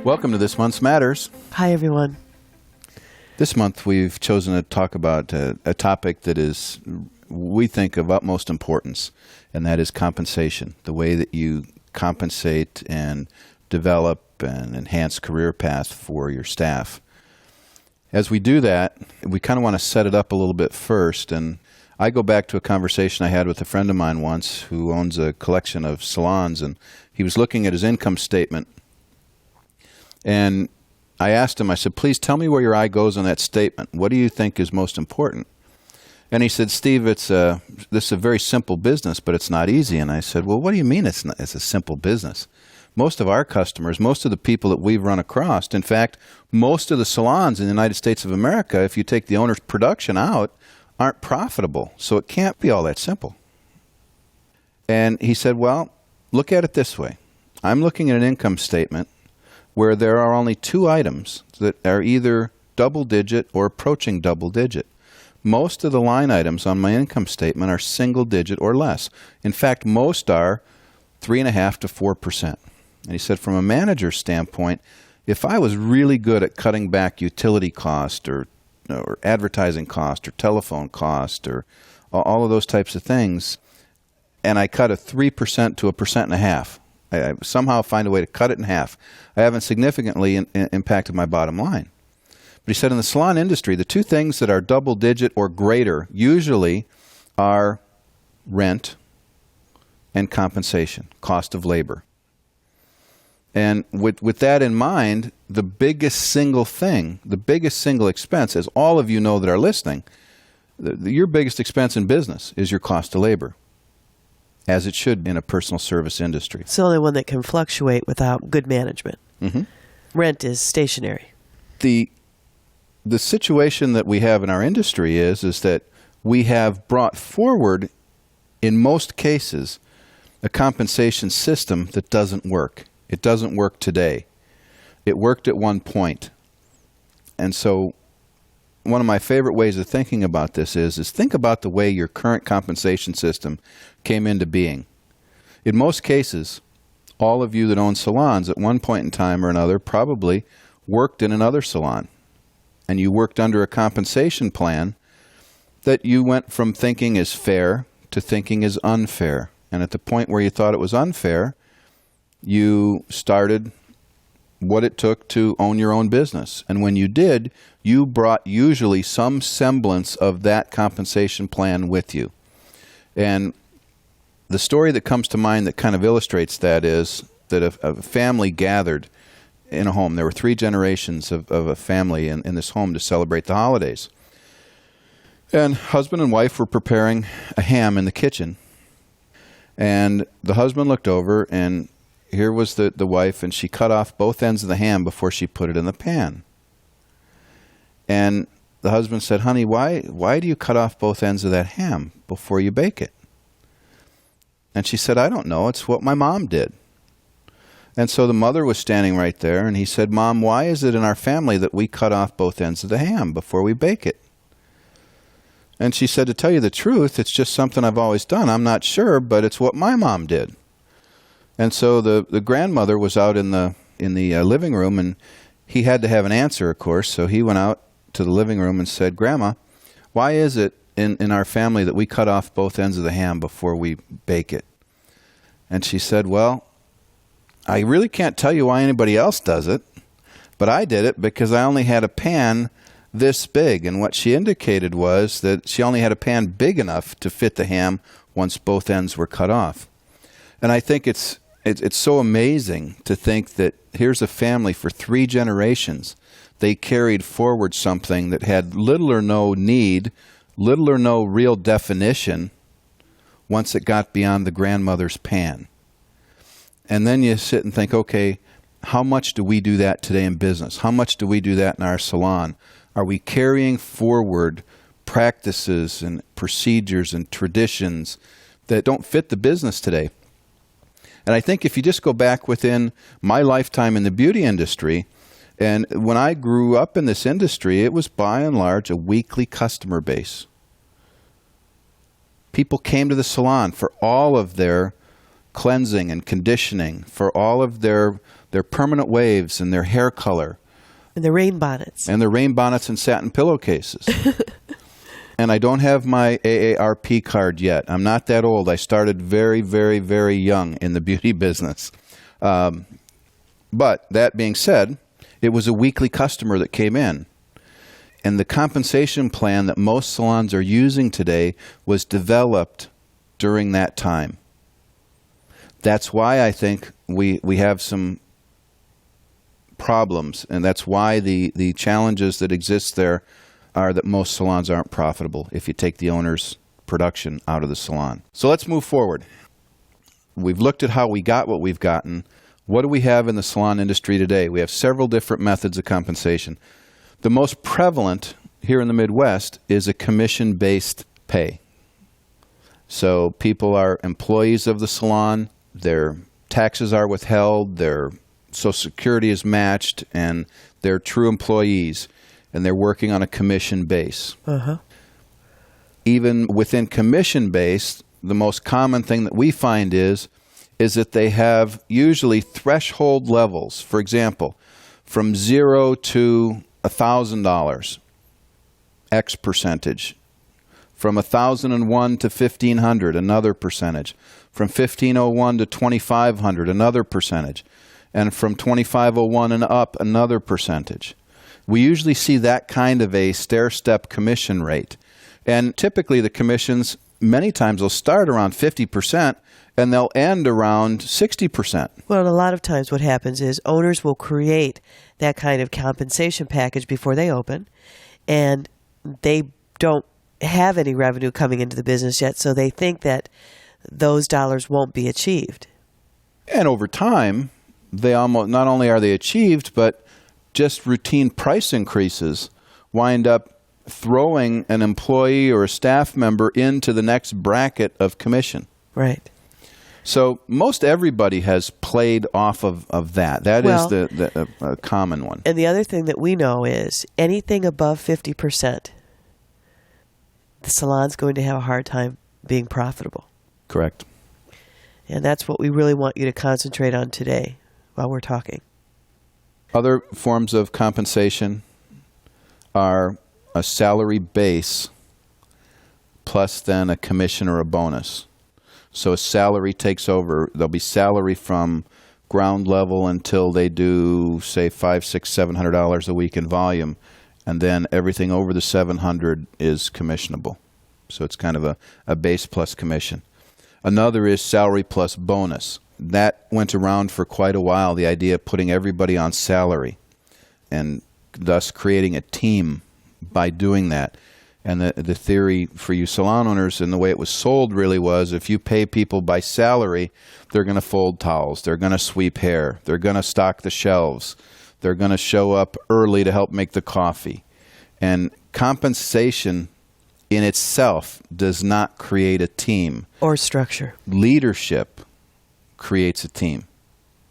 Welcome to this month's Matters. Hi, everyone. This month we've chosen to talk about a topic that is, we think, of utmost importance, and that is compensation, the way that you compensate and develop and enhance career path for your staff. As we do that, we kind of want to set it up a little bit first, and I go back to a conversation I had with a friend of mine once who owns a collection of salons, and he was looking at his income statement. And I asked him, I said, please tell me where your eye goes on that statement. What do you think is most important? And he said, Steve, this is a very simple business, but it's not easy. And I said, well, what do you mean it's a simple business? Most of our customers, most of the people that we've run across, in fact, most of the salons in the United States of America, if you take the owner's production out, aren't profitable. So it can't be all that simple. And he said, well, look at it this way. I'm looking at an income statement where there are only two items that are either double-digit or approaching double-digit. Most of the line items on my income statement are single-digit or less. In fact, most are 3.5% to 4%. And he said, from a manager's standpoint, if I was really good at cutting back utility cost or advertising cost or telephone cost or all of those types of things, and I cut a 3% to 1.5%, I somehow find a way to cut it in half, I haven't significantly impacted my bottom line. But he said in the salon industry, the two things that are double-digit or greater usually are rent and compensation, cost of labor. And with that in mind, the biggest single thing, the biggest single expense, as all of you know that are listening, your biggest expense in business is your cost of labor, as it should in a personal service industry. It's the only one that can fluctuate without good management. Mm-hmm. Rent is stationary. The situation that we have in our industry is that we have brought forward, in most cases, a compensation system that doesn't work. It doesn't work today. It worked at one point. And so one of my favorite ways of thinking about this is think about the way your current compensation system came into being. In most cases, all of you that own salons at one point in time or another probably worked in another salon. And you worked under a compensation plan that you went from thinking is fair to thinking is unfair. And at the point where you thought it was unfair, you started what it took to own your own business. And when you did, you brought usually some semblance of that compensation plan with you. And the story that comes to mind that kind of illustrates that is that a family gathered in a home. There were 3 generations of a family in this home to celebrate the holidays. And husband and wife were preparing a ham in the kitchen. And the husband looked over, and here was the wife, and she cut off both ends of the ham before she put it in the pan. And the husband said, honey, why do you cut off both ends of that ham before you bake it? And she said, I don't know. It's what my mom did. And so the mother was standing right there, and he said, Mom, why is it in our family that we cut off both ends of the ham before we bake it? And she said, to tell you the truth, it's just something I've always done. I'm not sure, but it's what my mom did. And so the grandmother was out in the living room, and he had to have an answer, of course. So he went out to the living room and said, Grandma, why is it in our family that we cut off both ends of the ham before we bake it? And she said, well, I really can't tell you why anybody else does it, but I did it because I only had a pan this big. And what she indicated was that she only had a pan big enough to fit the ham once both ends were cut off. And I think it's so amazing to think that here's a family for 3 generations. They carried forward something that had little or no need, little or no real definition once it got beyond the grandmother's pan. And then you sit and think, okay, how much do we do that today in business? How much do we do that in our salon? Are we carrying forward practices and procedures and traditions that don't fit the business today? And I think if you just go back within my lifetime in the beauty industry, and when I grew up in this industry, it was by and large a weekly customer base. People came to the salon for all of their cleansing and conditioning, for all of their their permanent waves and their hair color. And the rain bonnets. And their rain bonnets and satin pillowcases. And I don't have my AARP card yet. I'm not that old. I started very, very, very young in the beauty business. But that being said, it was a weekly customer that came in. And the compensation plan that most salons are using today was developed during that time. That's why I think we have some problems, and that's why the challenges that exist there are that most salons aren't profitable if you take the owner's production out of the salon. So let's move forward. We've looked at how we got what we've gotten. What do we have in the salon industry today? We have several different methods of compensation. The most prevalent here in the Midwest is a commission-based pay. So people are employees of the salon, their taxes are withheld, their Social Security is matched, and they're true employees, and they're working on a commission base. Even within commission-based, the most common thing that we find is that they have usually threshold levels. For example, from $0 to $1,000, X percentage. From 1,001 to 1,500, another percentage. From 1,501 to 2,500, another percentage. And from 2,501 and up, another percentage. We usually see that kind of a stair-step commission rate. And typically the commissions, many times, will start around 50% and they'll end around 60%. Well, a lot of times what happens is owners will create that kind of compensation package before they open, and they don't have any revenue coming into the business yet, so they think that those dollars won't be achieved. And over time, they almost not only are they achieved, but just routine price increases wind up throwing an employee or a staff member into the next bracket of commission. Right. So most everybody has played off of that. That is the common one. And the other thing that we know is anything above 50%, the salon's going to have a hard time being profitable. Correct. And that's what we really want you to concentrate on today while we're talking. Other forms of compensation are a salary base plus then a commission or a bonus. So a salary takes over. There'll be salary from ground level until they do, say, $500, $600, $700 a week in volume, and then everything over the $700 is commissionable. So it's kind of a base plus commission. Another is salary plus bonus. That went around for quite a while, the idea of putting everybody on salary and thus creating a team by doing that. And the theory for you salon owners and the way it was sold really was if you pay people by salary, they're going to fold towels, they're going to sweep hair, they're going to stock the shelves, they're going to show up early to help make the coffee. And compensation in itself does not create a team. Or structure. Leadership creates a team.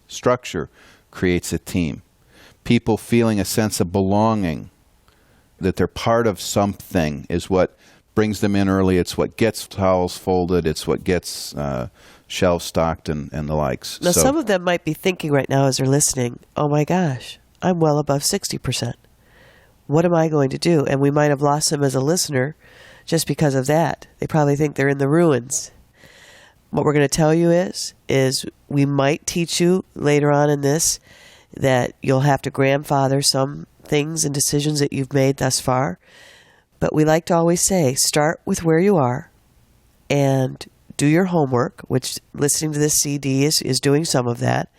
Structure creates a team. People feeling a sense of belonging, that they're part of something, is what brings them in early. It's what gets towels folded. It's what gets shelves stocked and the likes. Now, some of them might be thinking right now as they're listening, oh my gosh, I'm well above 60%. What am I going to do? And we might have lost them as a listener just because of that. They probably think they're in the ruins. What we're going to tell you is we might teach you later on in this that you'll have to grandfather some things and decisions that you've made thus far. But we like to always say, start with where you are and do your homework, which listening to this CD is doing some of that.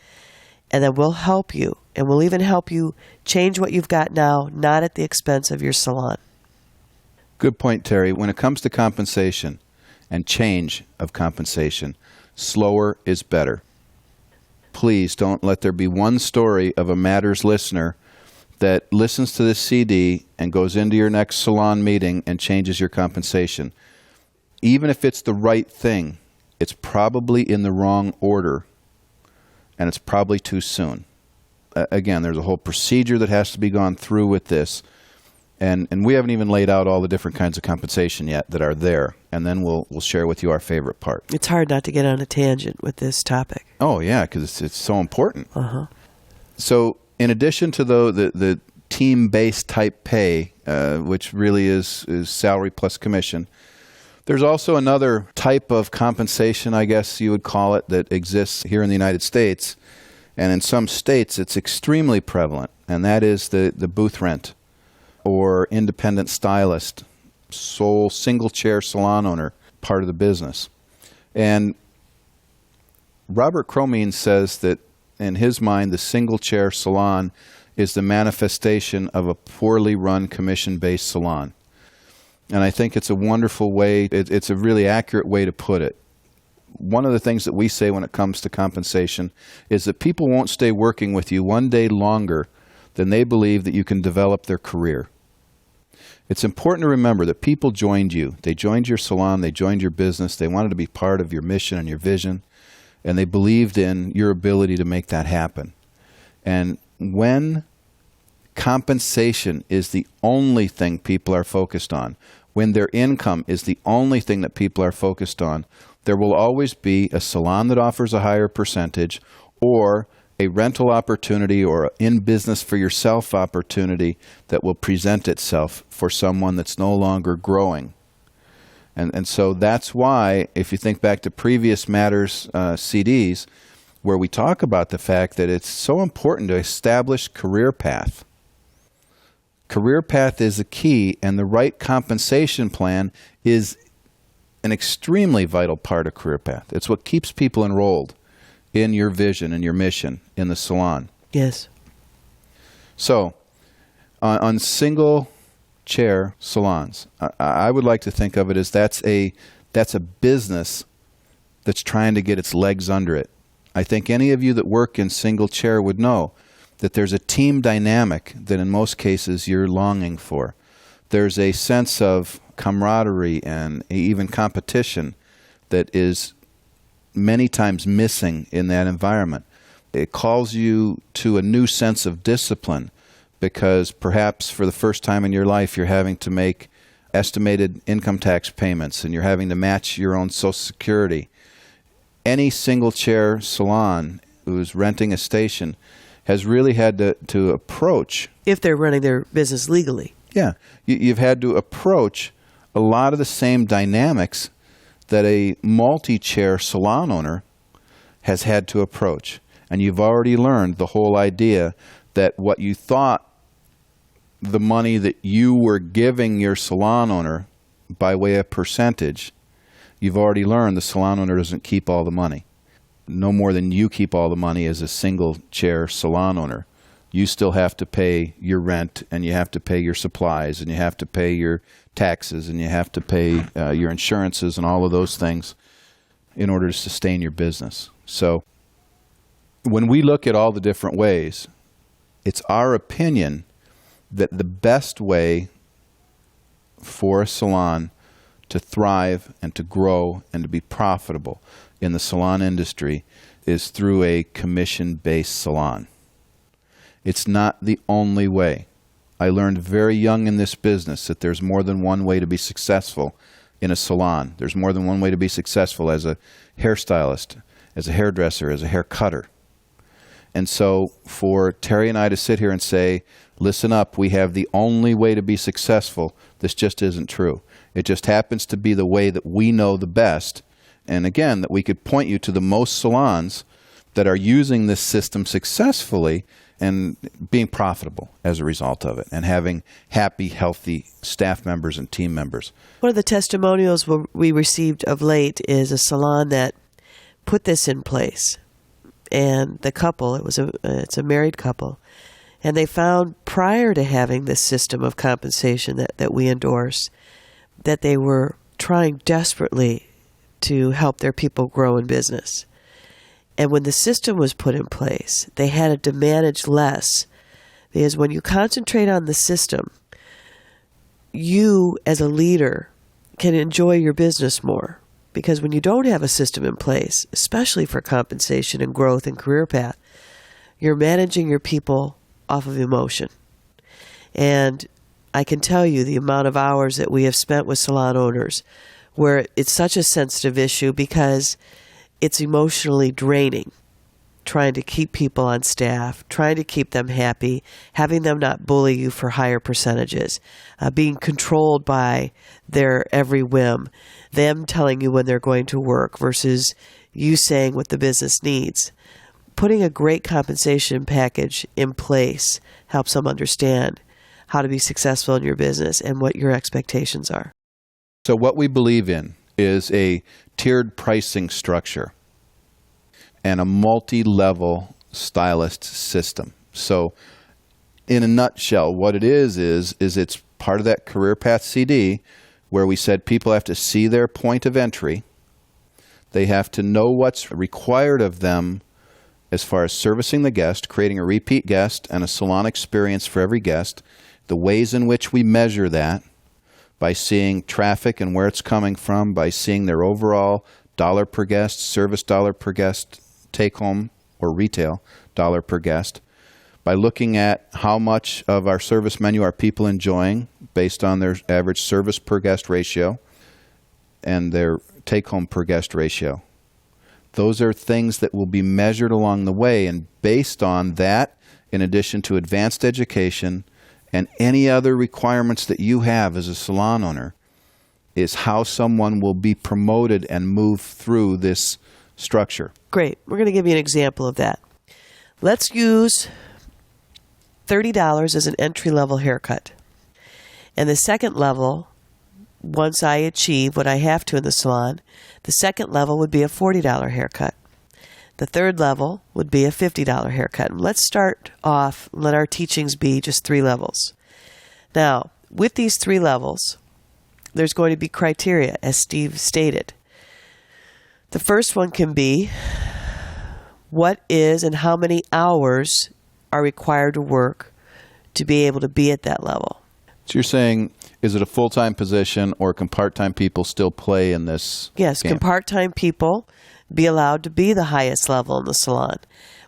And then we'll help you. And we'll even help you change what you've got now, not at the expense of your salon. Good point, Terry. When it comes to compensation and change of compensation, slower is better. Please don't let there be one story of a Matters listener that listens to this CD and goes into your next salon meeting and changes your compensation. Even if it's the right thing, it's probably in the wrong order, and it's probably too soon. Again, there's a whole procedure that has to be gone through with this, and we haven't even laid out all the different kinds of compensation yet that are there, and then we'll share with you our favorite part. It's hard not to get on a tangent with this topic. Oh, yeah, because it's so important. So in addition to the team-based type pay, which really is salary plus commission, there's also another type of compensation, I guess you would call it, that exists here in the United States. And in some states, it's extremely prevalent, and that is the booth rent or independent stylist, sole single-chair salon owner part of the business. And Robert Cromine says that in his mind, the single-chair salon is the manifestation of a poorly run commission-based salon. And I think it's a wonderful way, it's a really accurate way to put it. One of the things that we say when it comes to compensation is that people won't stay working with you one day longer than they believe that you can develop their career. It's important to remember that people joined you. They joined your salon, they joined your business, they wanted to be part of your mission and your vision, and they believed in your ability to make that happen. And when compensation is the only thing people are focused on, when their income is the only thing that people are focused on, there will always be a salon that offers a higher percentage or a rental opportunity or an in-business for yourself opportunity that will present itself for someone that's no longer growing. And so that's why, if you think back to previous Matters CDs, where we talk about the fact that it's so important to establish career path. Career path is the key, and the right compensation plan is an extremely vital part of career path. It's what keeps people enrolled in your vision and your mission in the salon. Yes. So, on single chair salons, I would like to think of it as that's a business that's trying to get its legs under it. I think any of you that work in single chair would know that there's a team dynamic that in most cases you're longing for. There's a sense of camaraderie and even competition that is many times missing in that environment. It calls you to a new sense of discipline because perhaps for the first time in your life you're having to make estimated income tax payments and you're having to match your own Social Security. Any single chair salon who's renting a station has really had to approach, if they're running their business legally. Yeah, you've had to approach a lot of the same dynamics that a multi-chair salon owner has had to approach. And you've already learned the whole idea that what you thought the money that you were giving your salon owner by way of percentage, you've already learned the salon owner doesn't keep all the money. No more than you keep all the money as a single chair salon owner. You still have to pay your rent, and you have to pay your supplies, and you have to pay your taxes, and you have to pay your insurances and all of those things in order to sustain your business. So when we look at all the different ways, it's our opinion that the best way for a salon to thrive and to grow and to be profitable in the salon industry is through a commission-based salon. It's not the only way. I learned very young in this business that there's more than one way to be successful in a salon. There's more than one way to be successful as a hairstylist, as a hairdresser, as a hair cutter. And so for Terry and I to sit here and say, listen up, we have the only way to be successful, this just isn't true. It just happens to be the way that we know the best. And again, that we could point you to the most salons that are using this system successfully and being profitable as a result of it and having happy, healthy staff members and team members. One of the testimonials we received of late is a salon that put this in place. And the couple, it's a married couple, and they found prior to having this system of compensation that we endorse, that they were trying desperately to help their people grow in business. And when the system was put in place, they had to manage less. Because when you concentrate on the system, you as a leader can enjoy your business more. Because when you don't have a system in place, especially for compensation and growth and career path, you're managing your people off of emotion. And I can tell you the amount of hours that we have spent with salon owners where it's such a sensitive issue because it's emotionally draining trying to keep people on staff, trying to keep them happy, having them not bully you for higher percentages, being controlled by their every whim, them telling you when they're going to work versus you saying what the business needs. Putting a great compensation package in place helps them understand how to be successful in your business and what your expectations are. So what we believe in is a tiered pricing structure and a multi-level stylist system. So in a nutshell, what it is it's part of that Career Path CD where we said people have to see their point of entry. They have to know what's required of them as far as servicing the guest, creating a repeat guest and a salon experience for every guest, the ways in which we measure that by seeing traffic and where it's coming from, by seeing their overall dollar per guest, service dollar per guest, take home or retail dollar per guest, by looking at how much of our service menu are people enjoying based on their average service per guest ratio and their take home per guest ratio. Those are things that will be measured along the way, and based on that, in addition to advanced education and any other requirements that you have as a salon owner, is how someone will be promoted and move through this structure. Great. We're going to give you an example of that. Let's use $30 as an entry-level haircut. And the second level, once I achieve what I have to in the salon, the second level would be a $40 haircut. The third level would be a $50 haircut. And let's start off, let our teachings be just 3 levels. Now, with these 3 levels, there's going to be criteria, as Steve stated. The first one can be what is and how many hours are required to work to be able to be at that level. So you're saying, is it a full-time position, or can part-time people still play in this Yes, game? Can part-time people be allowed to be the highest level in the salon?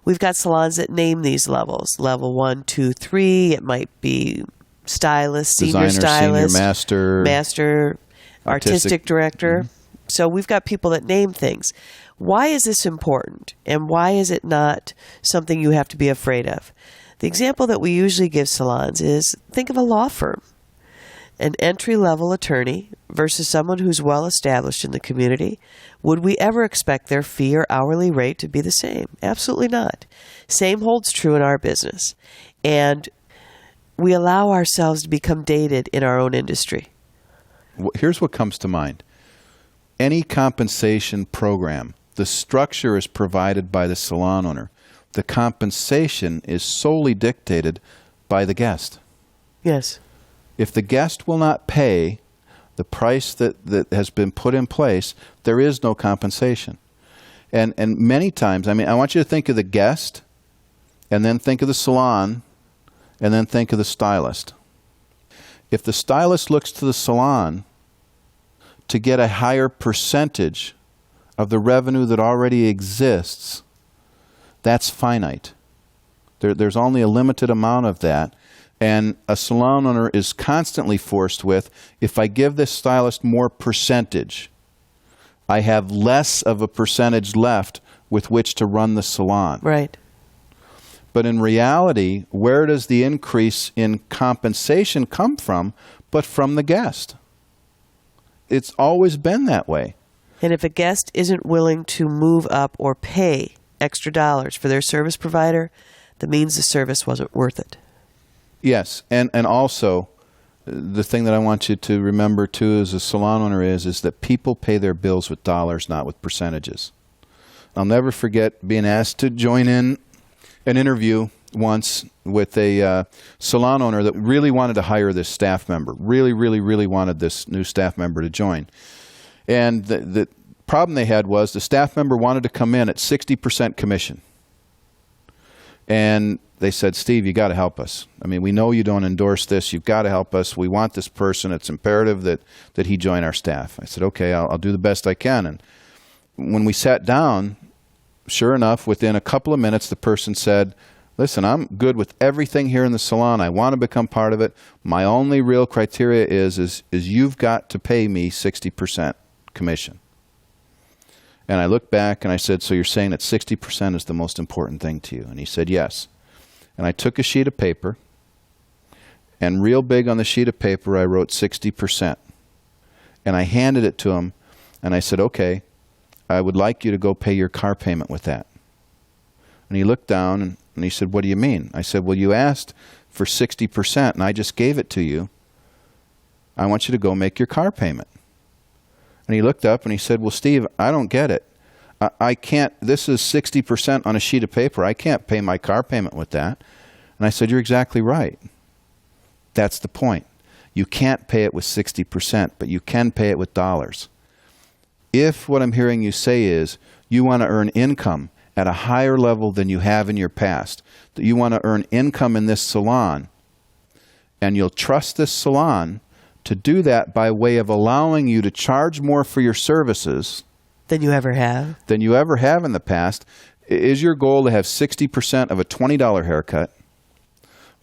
We've got salons that name these levels. Level 1, 2, 3. It might be stylist, Designer, senior stylist, senior master, artistic director. Mm-hmm. So we've got people that name things. Why is this important? And why is it not something you have to be afraid of? The example that we usually give salons is, think of a law firm. An entry-level attorney versus someone who's well-established in the community. Would we ever expect their fee or hourly rate to be the same? Absolutely not. Same holds true in our business. And we allow ourselves to become dated in our own industry. Here's what comes to mind. Any compensation program, the structure is provided by the salon owner. The compensation is solely dictated by the guest. Yes. If the guest will not pay the price that has been put in place, there is no compensation. And many times, I mean, I want you to think of the guest, and then think of the salon, and then think of the stylist. If the stylist looks to the salon to get a higher percentage of the revenue that already exists, that's finite. There's only a limited amount of that. And a salon owner is constantly forced with, if I give this stylist more percentage, I have less of a percentage left with which to run the salon. Right. But in reality, where does the increase in compensation come from but from the guest? It's always been that way. And if a guest isn't willing to move up or pay extra dollars for their service provider, that means the service wasn't worth it. Yes, and also the thing that I want you to remember too as a salon owner is that people pay their bills with dollars, not with percentages. I'll never forget being asked to join in an interview once with a salon owner that really wanted to hire this staff member, really wanted this new staff member to join. And the problem they had was the staff member wanted to come in at 60% commission. And they said, Steve, you got to help us. I mean, we know you don't endorse this. You've got to help us. We want this person. It's imperative that he join our staff. I said, okay, I'll do the best I can. And when we sat down, sure enough, within a couple of minutes, the person said, listen, I'm good with everything here in the salon. I want to become part of it. My only real criteria is you've got to pay me 60% commission. And I looked back and I said, so you're saying that 60% is the most important thing to you? And he said, yes. And I took a sheet of paper, and real big on the sheet of paper, I wrote 60%. And I handed it to him, and I said, okay, I would like you to go pay your car payment with that. And he looked down, and he said, what do you mean? I said, well, you asked for 60%, and I just gave it to you. I want you to go make your car payment. And he looked up, and he said, well, Steve, I don't get it. I can't, this is 60% on a sheet of paper. I can't pay my car payment with that. And I said, you're exactly right. That's the point. You can't pay it with 60%, but you can pay it with dollars. If what I'm hearing you say is you want to earn income at a higher level than you have in your past, that you want to earn income in this salon, and you'll trust this salon to do that by way of allowing you to charge more for your services than you ever have in the past, is your goal to have 60% of a $20 haircut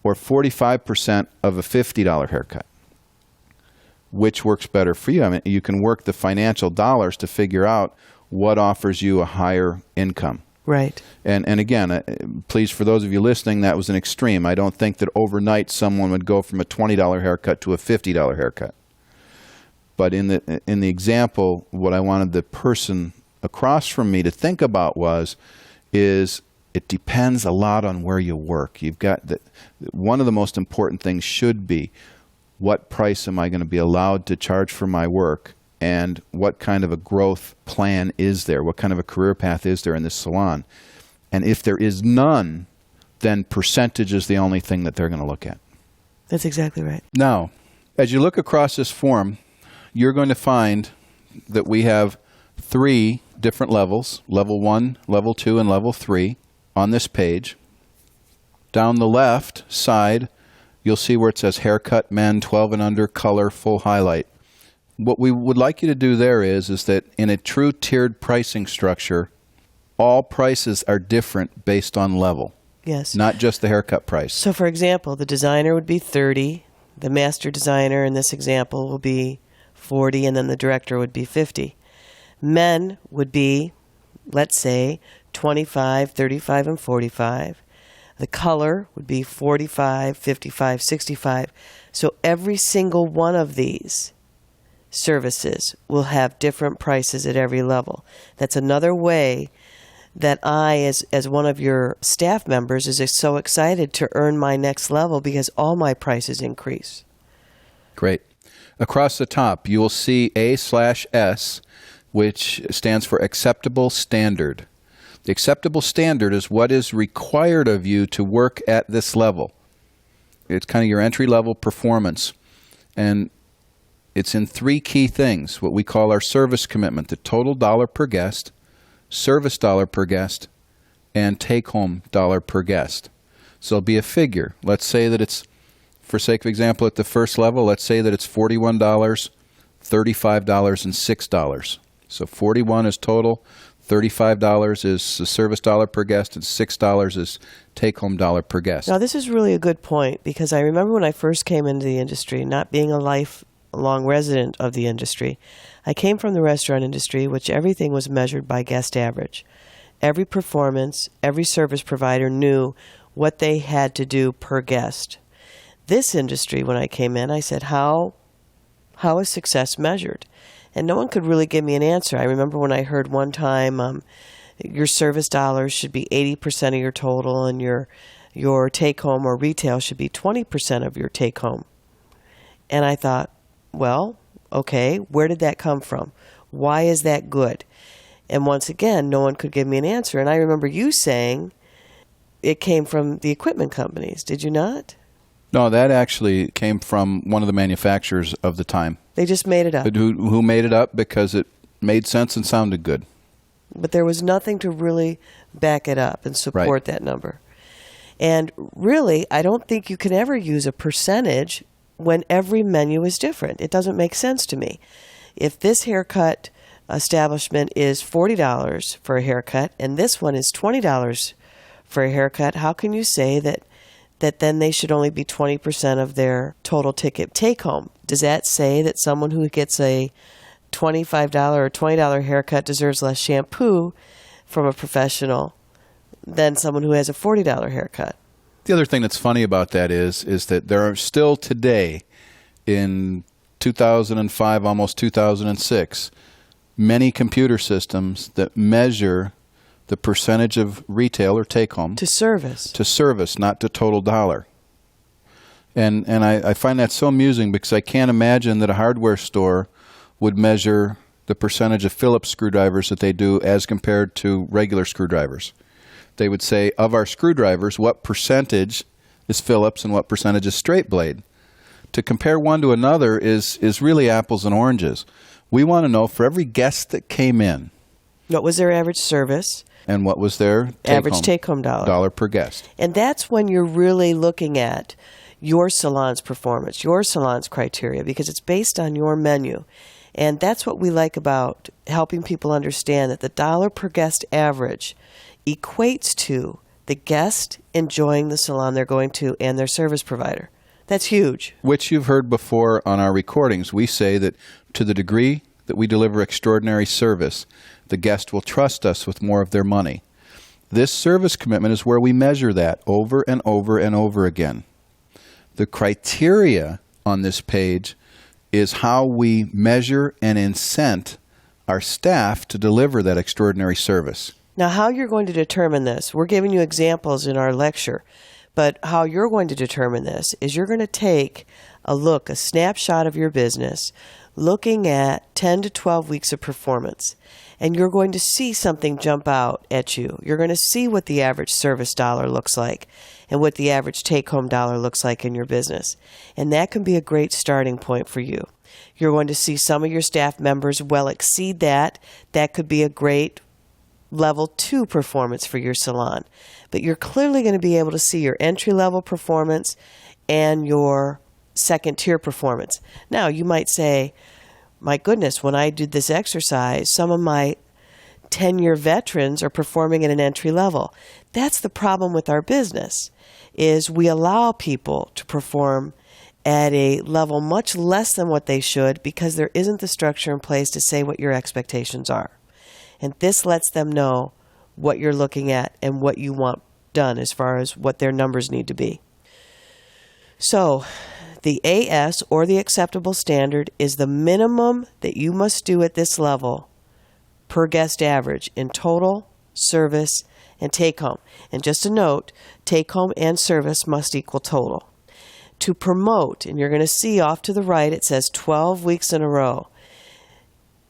or 45% of a $50 haircut? Which works better for you? I mean, you can work the financial dollars to figure out what offers you a higher income. Right. And again, please, for those of you listening, that was an extreme. I don't think that overnight someone would go from a $20 haircut to a $50 haircut. But in the example, what I wanted the person across from me to think about is it depends a lot on where you work. You've got one of the most important things should be, what price am I going to be allowed to charge for my work, and what kind of a growth plan is there? What kind of a career path is there in this salon? And if there is none, then percentage is the only thing that they're going to look at. That's exactly right. Now, as you look across this form, you're going to find that we have 3 different levels, level 1, level 2, and level 3 on this page. Down the left side, you'll see where it says haircut, men, 12 and under, color, full highlight. What we would like you to do there is that in a true tiered pricing structure, all prices are different based on level. Yes. Not just the haircut price. So, for example, the designer would be 30, the master designer in this example will be 40, and then the director would be 50. Men would be, let's say, 25, 35, and 45. The color would be 45, 55, 65. So every single one of these services will have different prices at every level. That's another way that I, as one of your staff members, is so excited to earn my next level because all my prices increase. Great. Across the top, you will see A/S, which stands for acceptable standard. The acceptable standard is what is required of you to work at this level. It's kind of your entry-level performance. And it's in 3 key things, what we call our service commitment, the total dollar per guest, service dollar per guest, and take-home dollar per guest. So it'll be a figure. Let's say that it's, for sake of example, at the first level, let's say that it's $41, $35, and $6. So $41 is total, $35 is the service dollar per guest, and $6 is take-home dollar per guest. Now, this is really a good point, because I remember when I first came into the industry, not being a lifelong resident of the industry, I came from the restaurant industry, which everything was measured by guest average. Every performance, every service provider knew what they had to do per guest. This industry, when I came in, I said, how is success measured? And no one could really give me an answer. I remember when I heard one time, your service dollars should be 80% of your total, and your take-home or retail should be 20% of your take-home. And I thought, well, okay, where did that come from? Why is that good? And once again, no one could give me an answer. And I remember you saying it came from the equipment companies. Did you not? No, that actually came from one of the manufacturers of the time. They just made it up. Who made it up because it made sense and sounded good. But there was nothing to really back it up and support that number. And really, I don't think you can ever use a percentage when every menu is different. It doesn't make sense to me. If this haircut establishment is $40 for a haircut and this one is $20 for a haircut, how can you say that then they should only be 20% of their total ticket take home? Does that say that someone who gets a $25 or $20 haircut deserves less shampoo from a professional than someone who has a $40 haircut. The other thing that's funny about that is that there are still today, in 2005, almost 2006, many computer systems that measure the percentage of retail or take-home To service. Not to total dollar. And I find that so amusing because I can't imagine that a hardware store would measure the percentage of Phillips screwdrivers that they do as compared to regular screwdrivers. They would say, of our screwdrivers, what percentage is Phillips and what percentage is straight blade? To compare one to another is really apples and oranges. We want to know for every guest that came in, what was their average service? And what was their average take-home dollar? Dollar per guest. And that's when you're really looking at your salon's performance, your salon's criteria, because it's based on your menu. And that's what we like about helping people understand that the dollar per guest average equates to the guest enjoying the salon they're going to and their service provider. That's huge. Which you've heard before on our recordings. We say that to the degree that we deliver extraordinary service, the guest will trust us with more of their money. This service commitment is where we measure that over and over and over again. The criteria on this page is how we measure and incent our staff to deliver that extraordinary service. Now, how you're going to determine this, we're giving you examples in our lecture, but how you're going to determine this is you're going to take a snapshot of your business, looking at 10 to 12 weeks of performance, and you're going to see something jump out at you. You're going to see what the average service dollar looks like and what the average take-home dollar looks like in your business. And that can be a great starting point for you. You're going to see some of your staff members well exceed that. That could be a great level 2 performance for your salon. But you're clearly going to be able to see your entry-level performance and your second-tier performance. Now, you might say, my goodness, when I did this exercise, some of my 10-year veterans are performing at an entry level. That's the problem with our business, is we allow people to perform at a level much less than what they should because there isn't the structure in place to say what your expectations are. And this lets them know what you're looking at and what you want done as far as what their numbers need to be. So the AS, or the acceptable standard, is the minimum that you must do at this level per guest average in total, service, and take-home. And just a note, take-home and service must equal total. To promote, and you're going to see off to the right, it says 12 weeks in a row.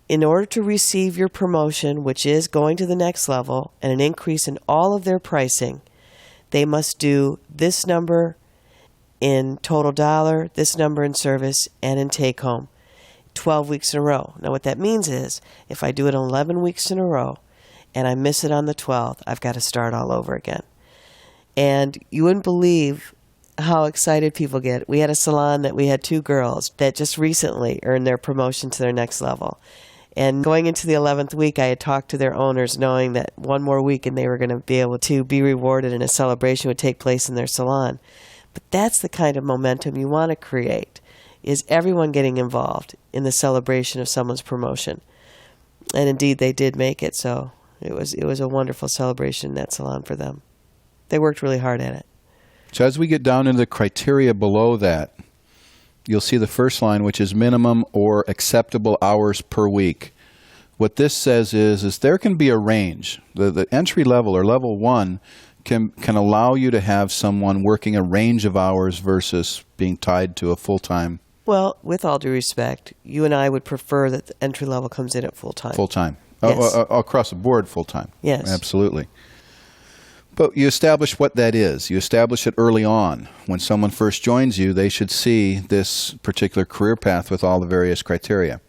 In order to receive your promotion, which is going to the next level, and an increase in all of their pricing, they must do this number in total dollar, this number in service, and in take-home, 12 weeks in a row. Now what that means is, if I do it 11 weeks in a row, and I miss it on the 12th, I've got to start all over again. And you wouldn't believe how excited people get. We had a salon that we had 2 girls that just recently earned their promotion to their next level. And going into the 11th week, I had talked to their owners knowing that one more week and they were going to be able to be rewarded and a celebration would take place in their salon. But that's the kind of momentum you want to create, is everyone getting involved in the celebration of someone's promotion. And indeed, they did make it, so it was a wonderful celebration in that salon for them. They worked really hard at it. So as we get down into the criteria below that, you'll see the first line, which is minimum or acceptable hours per week. What this says is there can be a range. The entry level, or level 1, can allow you to have someone working a range of hours versus being tied to a full-time. Well, with all due respect, you and I would prefer that the entry level comes in at full-time. Full-time. Yes. Across the board, full-time. Yes. Absolutely. But you establish what that is. You establish it early on. When someone first joins you, they should see this particular career path with all the various criteria.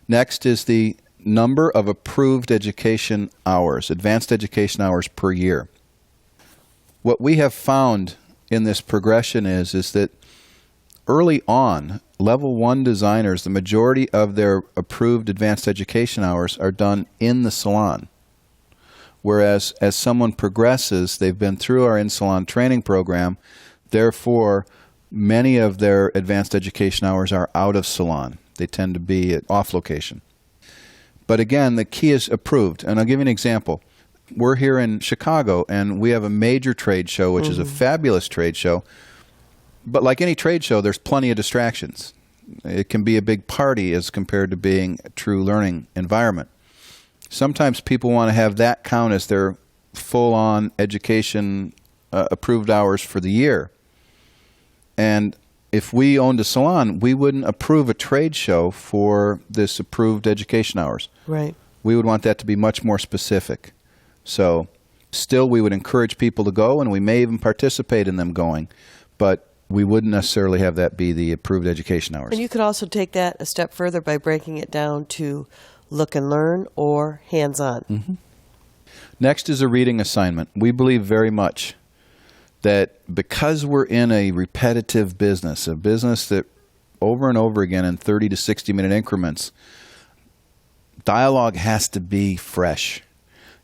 Next is the number of approved education hours, advanced education hours per year. What we have found in this progression is that early on, level 1 designers, the majority of their approved advanced education hours are done in the salon. Whereas as someone progresses, they've been through our in-salon training program, therefore many of their advanced education hours are out of salon. They tend to be off location. But again, the key is approved. And I'll give you an example. We're here in Chicago, and we have a major trade show, which is a fabulous trade show. But like any trade show, there's plenty of distractions. It can be a big party as compared to being a true learning environment. Sometimes people want to have that count as their full-on education approved hours for the year. And if we owned a salon, we wouldn't approve a trade show for this approved education hours. Right. We would want that to be much more specific. So still we would encourage people to go, and we may even participate in them going, but we wouldn't necessarily have that be the approved education hours. And you could also take that a step further by breaking it down to look and learn or hands-on. Mm-hmm. Next is a reading assignment. We believe very much that because we're in a repetitive business, a business that over and over again in 30 to 60-minute increments, dialogue has to be fresh.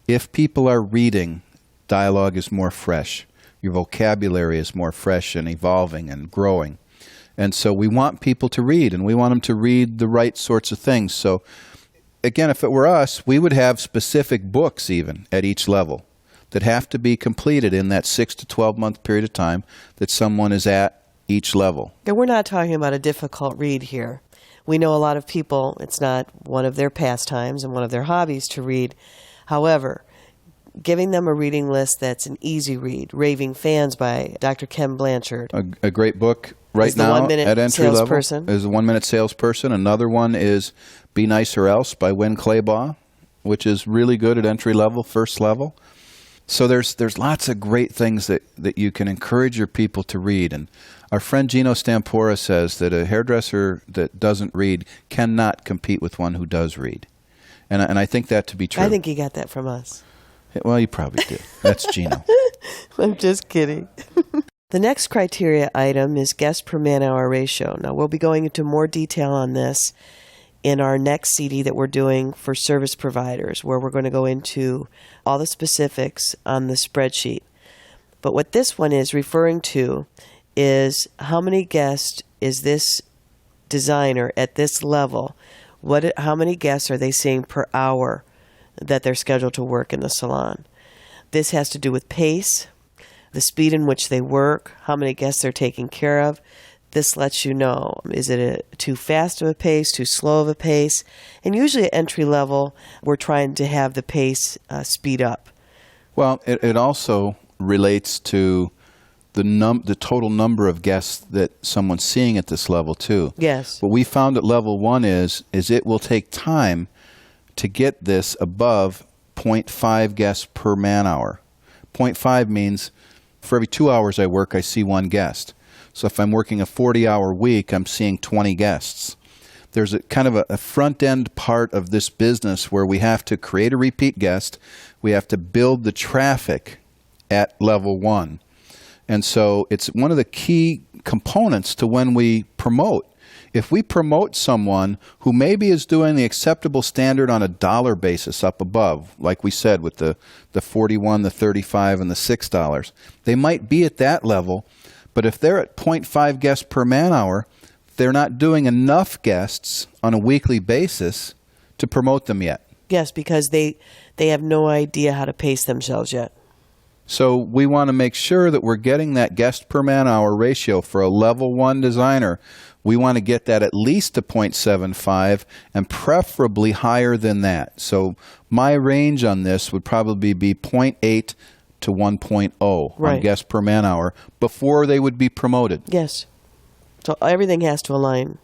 If people are reading, dialogue is more fresh. Your vocabulary is more fresh and evolving and growing. And so we want people to read, and we want them to read the right sorts of things. So again, if it were us, we would have specific books even at each level that have to be completed in that 6 to 12-month period of time that someone is at each level. And we're not talking about a difficult read here. We know a lot of people, it's not one of their pastimes and one of their hobbies to read. However, giving them a reading list that's an easy read, Raving Fans by Dr. Ken Blanchard. A great book right now at entry level is The 1 Minute Salesperson. Another one is Be Nice or Else by Win Claybaugh, which is really good at entry level, first level. So there's lots of great things that you can encourage your people to read. And our friend Gino Stampora says that a hairdresser that doesn't read cannot compete with one who does read. And I think that to be true. I think he got that from us. Well, you probably did. That's Gino. I'm just kidding. The next criteria item is guest per man-hour ratio. Now, we'll be going into more detail on this in our next CD that we're doing for service providers, where we're going to go into all the specifics on the spreadsheet. But what this one is referring to is how many guests is this designer at this level? How many guests are they seeing per hour that they're scheduled to work in the salon? This has to do with pace, the speed in which they work, how many guests they're taking care of. This lets you know, is it too fast of a pace, too slow of a pace? And usually at entry level, we're trying to have the pace speed up. Well, it also relates to the total number of guests that someone's seeing at this level too. Yes. What we found at level 1 is it will take time to get this above 0.5 guests per man hour. 0.5 means for every 2 hours I work, I see 1 guest. So if I'm working a 40-hour week, I'm seeing 20 guests. There's a kind of a front-end part of this business where we have to create a repeat guest. We have to build the traffic at level 1. And so it's one of the key components to when we promote. If we promote someone who maybe is doing the acceptable standard on a dollar basis up above, like we said with the 41, the 35, and the $6, they might be at that level. But if they're at 0.5 guests per man hour, they're not doing enough guests on a weekly basis to promote them yet. Yes, because they have no idea how to pace themselves yet. So we want to make sure that we're getting that guest per man hour ratio for a level 1 designer. We want to get that at least to 0.75 and preferably higher than that. So my range on this would probably be 0.8 to 1.0 on guests per man hour before they would be promoted. Yes. So everything has to align.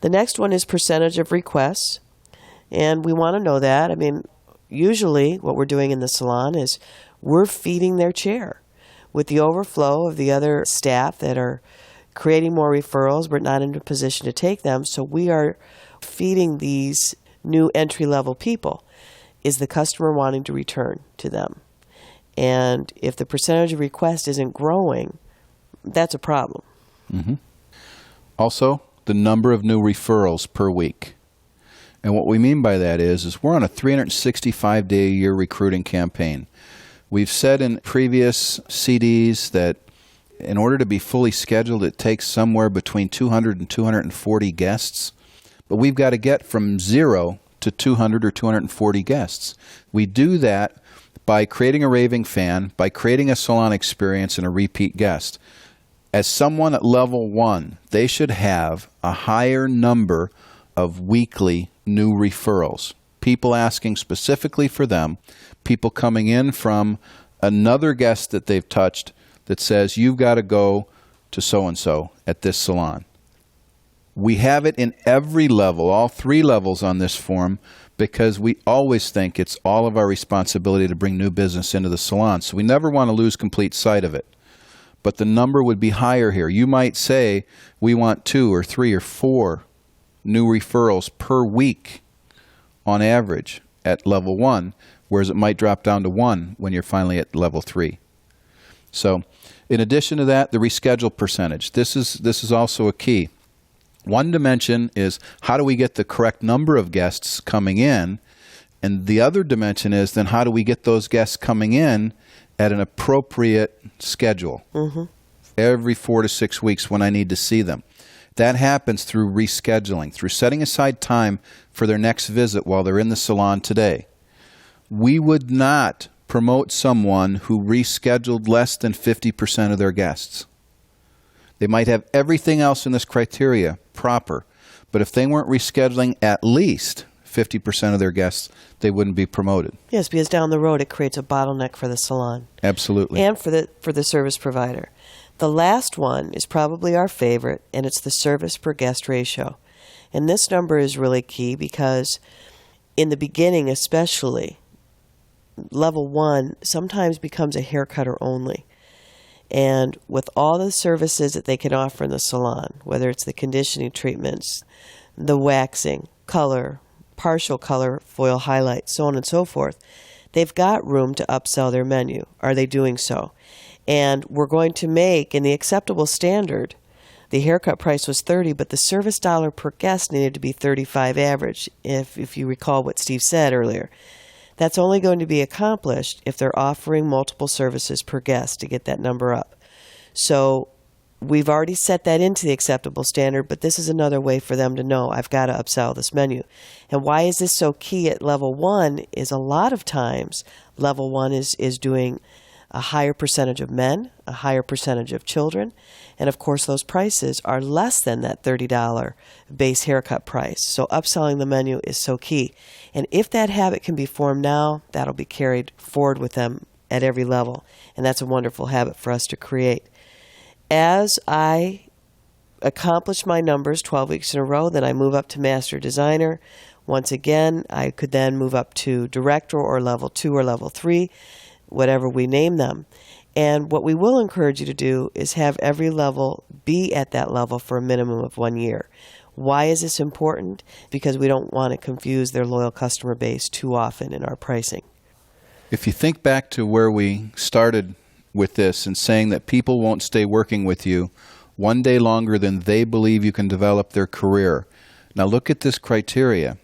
The next one is percentage of requests. And we want to know that. I mean, usually what we're doing in the salon is we're feeding their chair. With the overflow of the other staff that are creating more referrals, we're not in a position to take them. So we are feeding these new entry-level people. Is the customer wanting to return to them? And if the percentage of request isn't growing, that's a problem. Mm-hmm. Also, the number of new referrals per week. And what we mean by that is we're on a 365-day-a-year recruiting campaign. We've said in previous CDs that in order to be fully scheduled, it takes somewhere between 200 and 240 guests. But we've got to get from 0 to 200 or 240 guests. We do that by creating a raving fan, by creating a salon experience and a repeat guest. As someone at level 1, they should have a higher number of weekly new referrals. People asking specifically for them, people coming in from another guest that they've touched that says, you've got to go to so-and-so at this salon. We have it in every level, all 3 levels on this form, because we always think it's all of our responsibility to bring new business into the salon. So we never want to lose complete sight of it. But the number would be higher here. You might say we want 2 or 3 or 4 new referrals per week on average at level 1, whereas it might drop down to 1 when you're finally at level 3. So in addition to that, the reschedule percentage. This is also a key. One dimension is how do we get the correct number of guests coming in, and the other dimension is then how do we get those guests coming in at an appropriate schedule every 4 to 6 weeks when I need to see them. That happens through rescheduling, through setting aside time for their next visit while they're in the salon today. We would not promote someone who rescheduled less than 50% of their guests. They might have everything else in this criteria proper, but if they weren't rescheduling at least 50% of their guests, they wouldn't be promoted. Yes, because down the road it creates a bottleneck for the salon. Absolutely. And for the service provider. The last one is probably our favorite, and it's the service per guest ratio. And this number is really key because in the beginning especially, level 1 sometimes becomes a haircutter only. And with all the services that they can offer in the salon, whether it's the conditioning treatments, the waxing, color, partial color, foil highlight, so on and so forth, they've got room to upsell their menu. Are they doing so? And we're going to make, in the acceptable standard, the haircut price was $30, but the service dollar per guest needed to be $35 average, if you recall what Steve said earlier. That's only going to be accomplished if they're offering multiple services per guest to get that number up. So we've already set that into the acceptable standard, but this is another way for them to know I've got to upsell this menu. And why is this so key at level 1 is a lot of times level 1 is doing a higher percentage of men, a higher percentage of children, and of course those prices are less than that $30 base haircut price. So upselling the menu is so key. And if that habit can be formed now, that'll be carried forward with them at every level. And that's a wonderful habit for us to create. As I accomplish my numbers 12 weeks in a row, then I move up to Master Designer. Once again, I could then move up to Director or Level 2 or Level 3, whatever we name them. And what we will encourage you to do is have every level be at that level for a minimum of 1 year. Why is this important? Because we don't want to confuse their loyal customer base too often in our pricing. If you think back to where we started with this and saying that people won't stay working with you one day longer than they believe you can develop their career. Now look at this criteria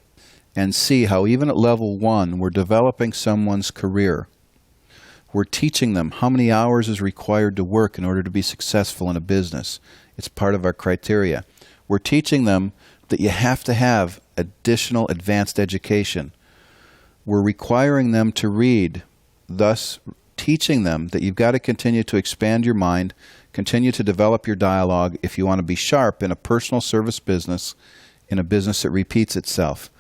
and see how even at level 1 we're developing someone's career. We're teaching them how many hours is required to work in order to be successful in a business. It's part of our criteria. We're teaching them that you have to have additional advanced education. We're requiring them to read, thus teaching them that you've got to continue to expand your mind, continue to develop your dialogue if you want to be sharp in a personal service business, in a business that repeats itself.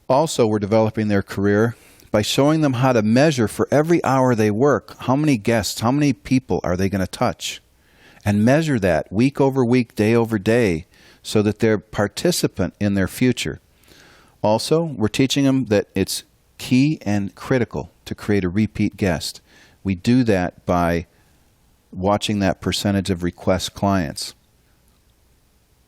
Also, we're developing their career by showing them how to measure for every hour they work, how many guests, how many people are they going to touch, and measure that week over week, day over day, so that they're a participant in their future. Also, we're teaching them that it's key and critical to create a repeat guest. We do that by watching that percentage of request clients.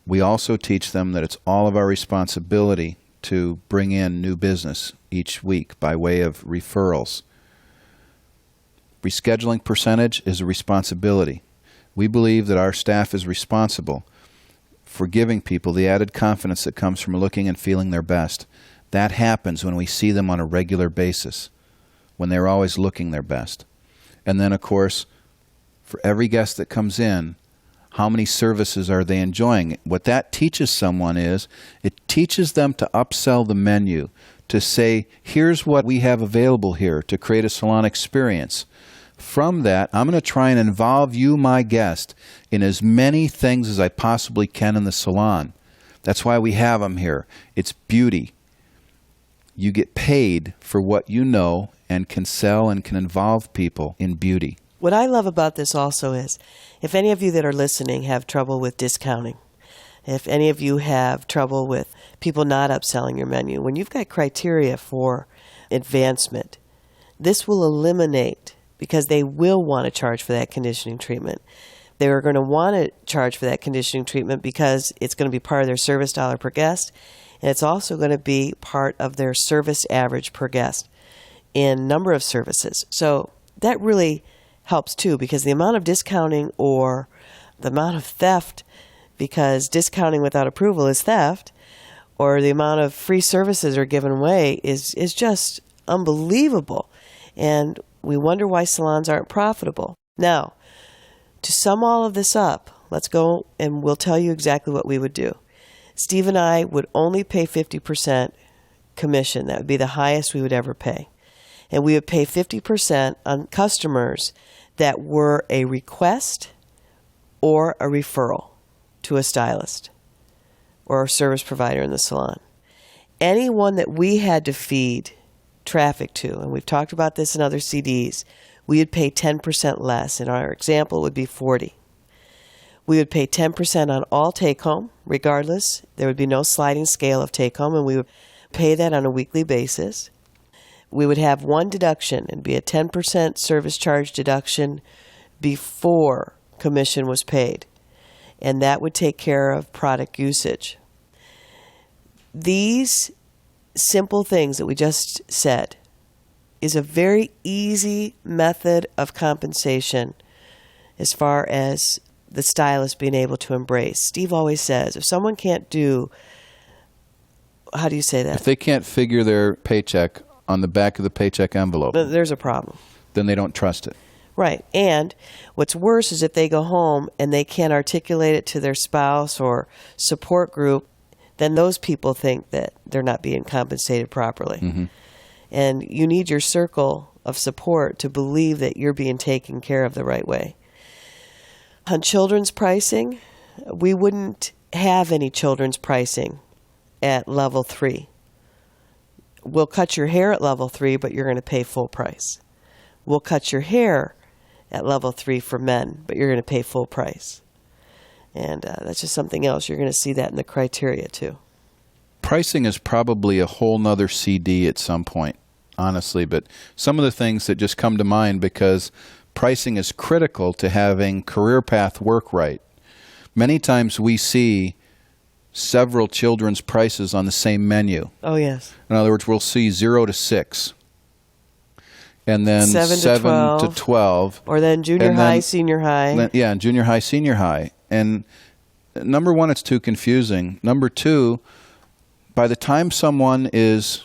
We also teach them that it's all of our responsibility to bring in new business each week by way of referrals. Rescheduling percentage is a responsibility. We believe that our staff is responsible for giving people the added confidence that comes from looking and feeling their best. That happens when we see them on a regular basis, when they're always looking their best. And then, of course, for every guest that comes in, How many services are they enjoying? What that teaches someone is it teaches them to upsell the menu, to say, here's what we have available here to create a salon experience. From that, I'm going to try and involve you, my guest, in as many things as I possibly can in the salon. That's why we have them here. It's beauty. You get paid for what you know and can sell and can involve people in beauty. What I love about this also is, if any of you that are listening have trouble with discounting, if any of you have trouble with people not upselling your menu, when you've got criteria for advancement, this will eliminate, because they will want to charge for that conditioning treatment. They are going to want to charge for that conditioning treatment because it's going to be part of their service dollar per guest, and it's also going to be part of their service average per guest in number of services. So that really helps too, because the amount of discounting or the amount of theft, because discounting without approval is theft, or the amount of free services are given away is just unbelievable. And we wonder why salons aren't profitable. Now, to sum all of this up, let's go and we'll tell you exactly what we would do. Steve and I would only pay 50% commission. That would be the highest we would ever pay. And we would pay 50% on customers that were a request or a referral to a stylist or a service provider in the salon. Anyone that we had to feed traffic to, and we've talked about this in other CDs, we would pay 10% less, and our example would be 40. We would pay 10% on all take-home, regardless. There would be no sliding scale of take-home, and we would pay that on a weekly basis. We would have one deduction. It'd be a 10% service charge deduction before commission was paid, and that would take care of product usage. These simple things that we just said is a very easy method of compensation as far as the stylist being able to embrace. Steve always says, if someone can't do, how do you say that? If they can't figure their paycheck on the back of the paycheck envelope, there's a problem. Then they don't trust it. Right. And what's worse is if they go home and they can't articulate it to their spouse or support group, then those people think that they're not being compensated properly. Mm-hmm. And you need your circle of support to believe that you're being taken care of the right way. On children's pricing, we wouldn't have any children's pricing at level 3. We'll cut your hair at level 3, but you're going to pay full price. We'll cut your hair at level 3 for men, but you're going to pay full price. And that's just something else. You're going to see that in the criteria too. Pricing is probably a whole nother CD at some point, honestly, but some of the things that just come to mind, because pricing is critical to having career path work right. Many times we see several children's prices on the same menu. Oh, yes. In other words, we'll see 0 to 6. And then 7 to 12. Or then junior high, senior high. Yeah, and junior high, senior high. And number one, it's too confusing. Number two, by the time someone is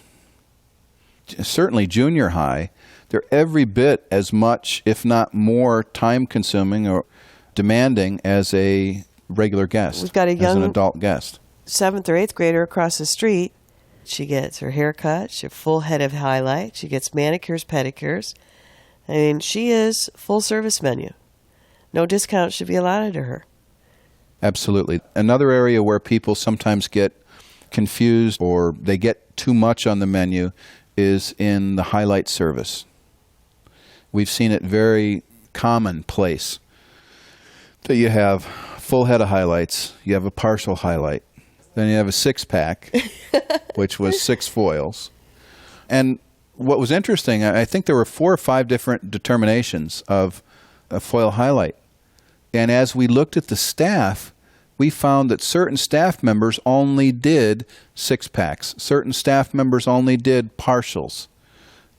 certainly junior high, they're every bit as much, if not more, time-consuming or demanding as a regular guest. We've got a young as an adult guest. 7th or 8th grader across the street. She gets her hair cut, she has a full head of highlight, she gets manicures, pedicures. I mean, she is full service menu. No discount should be allotted to her. Absolutely. Another area where people sometimes get confused or they get too much on the menu is in the highlight service. We've seen it very commonplace that you have full head of highlights, you have a partial highlight, then you have a 6-pack, which was 6 foils. And what was interesting, I think there were 4 or 5 different determinations of a foil highlight. And as we looked at the staff, we found that certain staff members only did 6-packs. Certain staff members only did partials.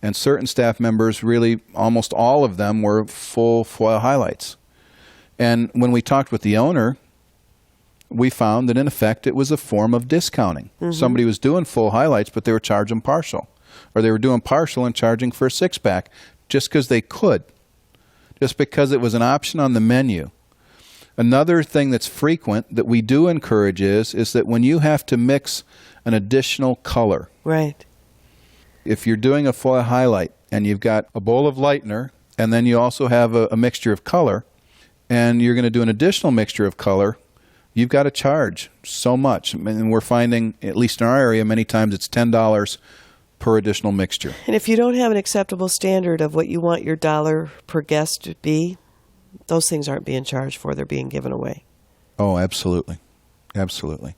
And certain staff members, really almost all of them, were full foil highlights. And when we talked with the owner, we found that in effect it was a form of discounting. Mm-hmm. Somebody was doing full highlights, but they were charging partial. Or they were doing partial and charging for a 6-pack just because they could. Just because it was an option on the menu. Another thing that's frequent that we do encourage is that when you have to mix an additional color, Right. if you're doing a foil highlight and you've got a bowl of lightener and then you also have a mixture of color and you're going to do an additional mixture of color, you've got to charge so much. And we're finding, at least in our area, many times it's $10 per additional mixture. And if you don't have an acceptable standard of what you want your dollar per guest to be, those things aren't being charged for. They're being given away. Oh, absolutely. Absolutely.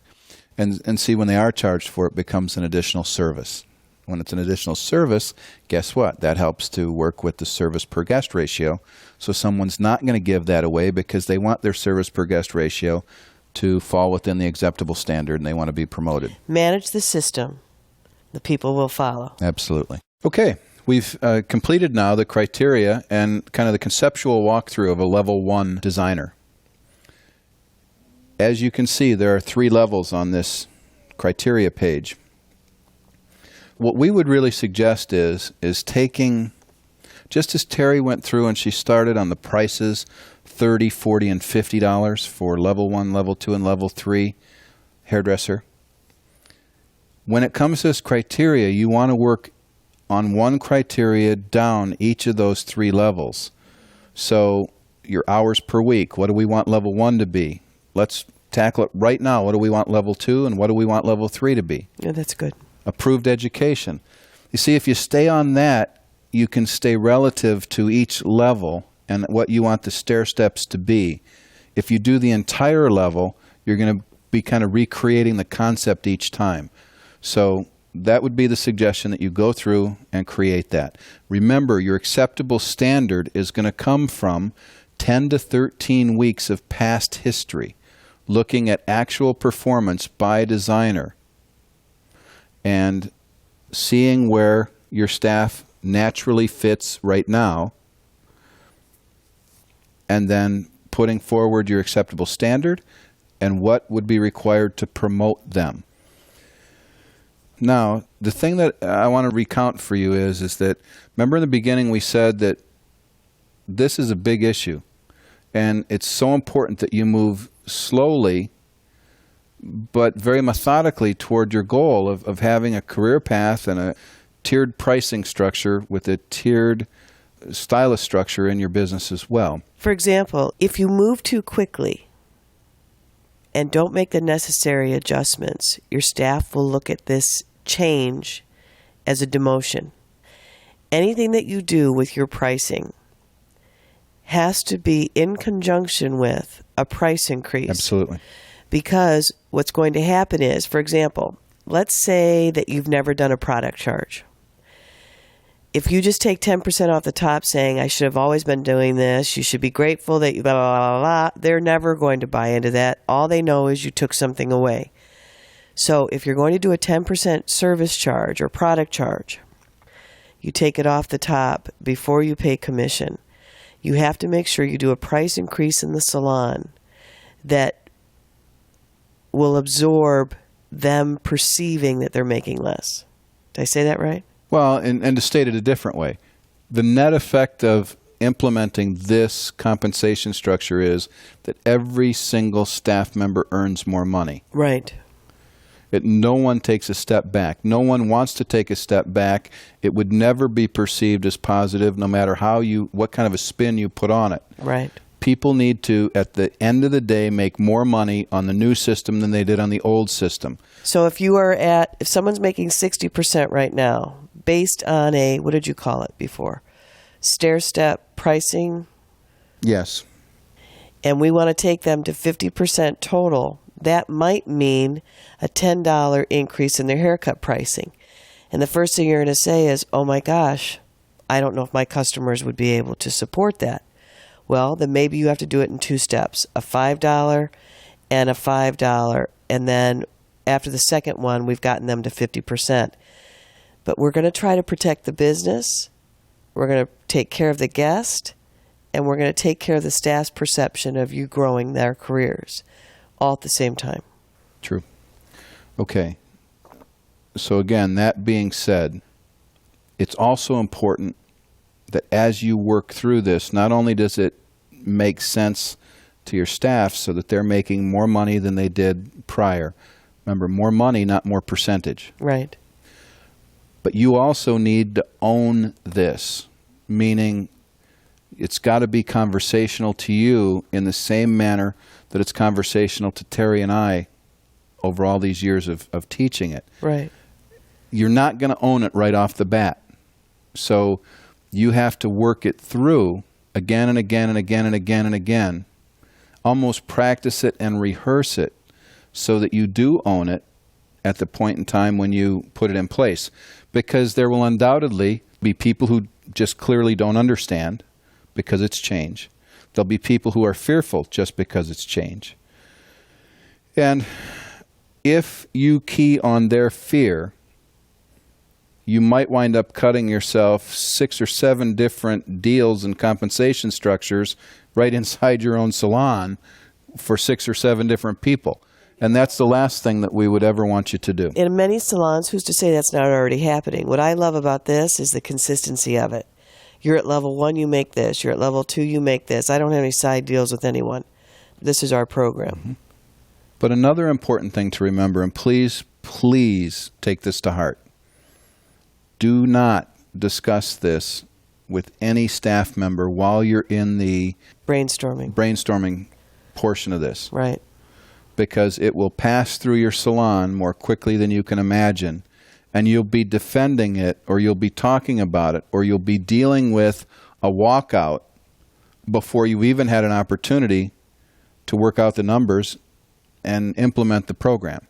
And see, when they are charged for, it becomes an additional service. When it's an additional service, guess what? That helps to work with the service per guest ratio. So someone's not going to give that away because they want their service per guest ratio to fall within the acceptable standard and they want to be promoted. Manage the system. The people will follow. Absolutely. Okay. We've completed now the criteria and kind of the conceptual walkthrough of a level 1 designer. As you can see, there are 3 levels on this criteria page. What we would really suggest is taking, just as Terry went through and she started on the prices, $30, $40, and $50 for level 1, level 2, and level 3 hairdresser. When it comes to this criteria, you want to work on one criteria down each of those 3 levels. So your hours per week, what do we want level 1 to be? Let's tackle it right now. What do we want level 2 and what do we want level 3 to be? Yeah, that's good. Approved education. You see, if you stay on that, you can stay relative to each level and what you want the stair steps to be. If you do the entire level, you're going to be kind of recreating the concept each time. So that would be the suggestion, that you go through and create that. Remember, your acceptable standard is going to come from 10 to 13 weeks of past history, looking at actual performance by a designer and seeing where your staff naturally fits right now, and then putting forward your acceptable standard and what would be required to promote them. Now, the thing that I want to recount for you is that, remember in the beginning we said that this is a big issue, and it's so important that you move slowly but very methodically toward your goal of having a career path and a tiered pricing structure with a tiered stylist structure in your business as well. For example, if you move too quickly and don't make the necessary adjustments, your staff will look at this change as a demotion. Anything that you do with your pricing has to be in conjunction with a price increase. Absolutely. Because what's going to happen is, for example, let's say that you've never done a product charge. If you just take 10% off the top saying, I should have always been doing this, you should be grateful that you blah, blah, blah, blah, they're never going to buy into that. All they know is you took something away. So if you're going to do a 10% service charge or product charge, you take it off the top before you pay commission. You have to make sure you do a price increase in the salon that will absorb them perceiving that they're making less. Did I say that right? Well, and to state it a different way, the net effect of implementing this compensation structure is that every single staff member earns more money. Right. No one takes a step back. No one wants to take a step back. It would never be perceived as positive, no matter what kind of a spin you put on it. Right. People need to, at the end of the day, make more money on the new system than they did on the old system. So if someone's making 60% right now, based on what did you call it before? Stair-step pricing? Yes. And we want to take them to 50% total, that might mean a $10 increase in their haircut pricing. And the first thing you're going to say is, oh my gosh, I don't know if my customers would be able to support that. Well, then maybe you have to do it in 2 steps, a $5 and a $5. And then after the second one, we've gotten them to 50%. But we're going to try to protect the business. We're going to take care of the guest. And we're going to take care of the staff's perception of you growing their careers all at the same time. True. Okay. So again, that being said, it's also important that as you work through this, not only does it make sense to your staff so that they're making more money than they did prior. Remember, more money, not more percentage. Right. But you also need to own this, meaning it's got to be conversational to you in the same manner that it's conversational to Terry and I over all these years of teaching it. Right. You're not going to own it right off the bat. So you have to work it through again and again and again and again and again. Almost practice it and rehearse it so that you do own it at the point in time when you put it in place. Because there will undoubtedly be people who just clearly don't understand because it's change. There'll be people who are fearful just because it's change. And if you key on their fear, you might wind up cutting yourself 6 or 7 different deals and compensation structures right inside your own salon for 6 or 7 different people. And that's the last thing that we would ever want you to do. In many salons, who's to say that's not already happening? What I love about this is the consistency of it. You're at level 1, you make this. You're at level 2, you make this. I don't have any side deals with anyone. This is our program. Mm-hmm. But another important thing to remember, and please, please take this to heart. Do not discuss this with any staff member while you're in the brainstorming portion of this. Right. Because it will pass through your salon more quickly than you can imagine. And you'll be defending it, or you'll be talking about it, or you'll be dealing with a walkout before you even had an opportunity to work out the numbers and implement the program.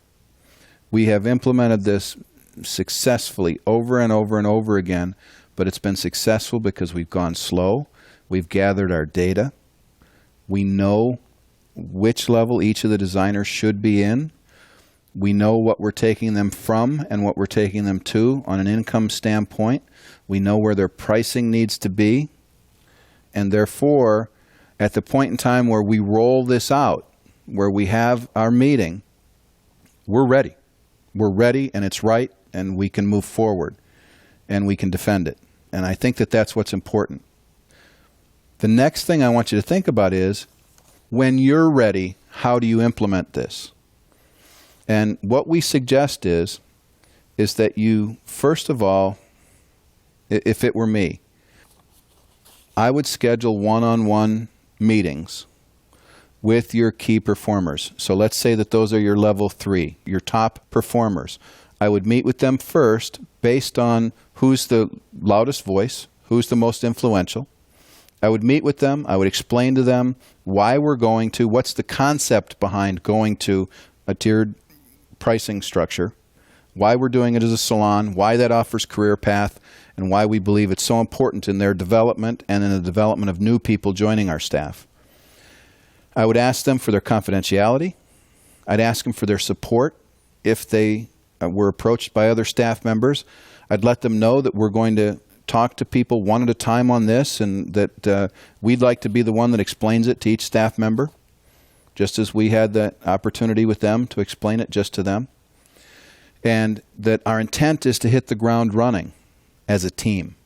We have implemented this successfully over and over and over again, but it's been successful because we've gone slow. We've gathered our data. We know which level each of the designers should be in. We know what we're taking them from and what we're taking them to on an income standpoint. We know where their pricing needs to be. And therefore, at the point in time where we roll this out, where we have our meeting, we're ready. We're ready, and it's right, and we can move forward, and we can defend it. And I think that that's what's important. The next thing I want you to think about is, when you're ready, how do you implement this? And what we suggest is that you, first of all, if it were me, I would schedule one-on-one meetings with your key performers. So let's say that those are your level 3, your top performers. I would meet with them first based on who's the loudest voice, who's the most influential. I would meet with them. I would explain to them why we're going to, what's the concept behind going to a tiered pricing structure, why we're doing it as a salon, why that offers career path, and why we believe it's so important in their development and in the development of new people joining our staff. I would ask them for their confidentiality. I'd ask them for their support if they were approached by other staff members. I'd let them know that we're going to talk to people one at a time on this, and that we'd like to be the one that explains it to each staff member, just as we had the opportunity with them to explain it just to them. And that our intent is to hit the ground running as a team.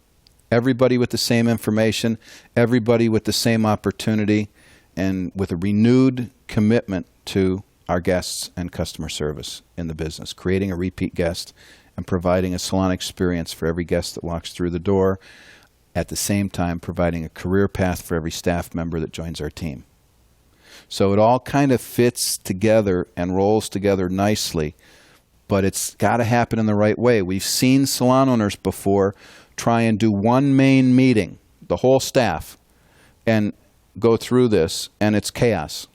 Everybody with the same information, everybody with the same opportunity, and with a renewed commitment to our guests and customer service in the business, creating a repeat guest and providing a salon experience for every guest that walks through the door, at the same time providing a career path for every staff member that joins our team. So it all kind of fits together and rolls together nicely, but it's got to happen in the right way. We've seen salon owners before try and do one main meeting, the whole staff, and go through this, and it's chaos.